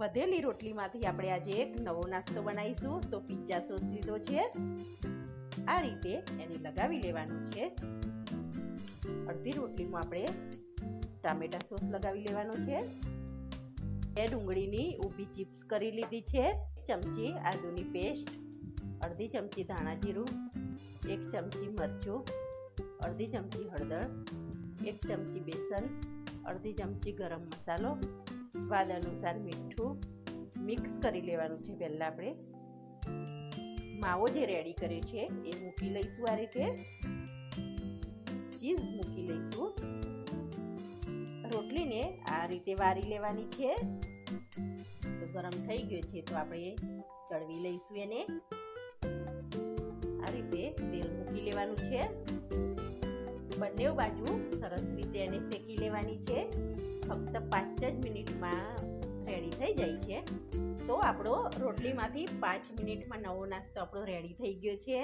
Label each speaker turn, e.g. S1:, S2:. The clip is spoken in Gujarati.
S1: વધેલી રોટલીમાંથી આપણે આજે એક નવો નાસ્તો બનાવીશું. તો પિઝા સોસ લીધો છે. આ રીતે એને લગાવી લેવાનું છે. અડધી રોટલીમાં આપણે ટામેટા સોસ લગાવી લેવાનો છે. 2 ડુંગળીની ઊભી ચિપ્સ કરી લીધી છે. 1 ચમચી આદુની પેસ્ટ, અડધી ચમચી ધાણા જીરું, 1 ચમચી મરચું, અડધી ચમચી હળદર, 1 ચમચી બેસન, અડધી ચમચી ગરમ મસાલો, સ્વાદ અનુસાર મીઠું મિક્સ કરી લેવાનું છે. પહેલાં આપણે માવો જે રેડી કર્યો છે એ મૂકી લઈશું. આ રીતે ચીઝ મૂકી લઈશું. રોટલીને આ રીતે વારી લેવાની છે. તો ગરમ થઈ ગયો છે તો આપણે તળવી લઈશું એને. આ રીતે તેલ મૂકી લેવાનું છે. બંને બાજુ સરસ રીતે એને શેકી લેવાની છે. ફક્ત 5 જ મિનિટમાં રેડી થઈ જાય છે. તો આપણો રોટલીમાંથી 5 મિનિટમાં નવો નાસ્તો આપણો રેડી થઈ ગયો છે.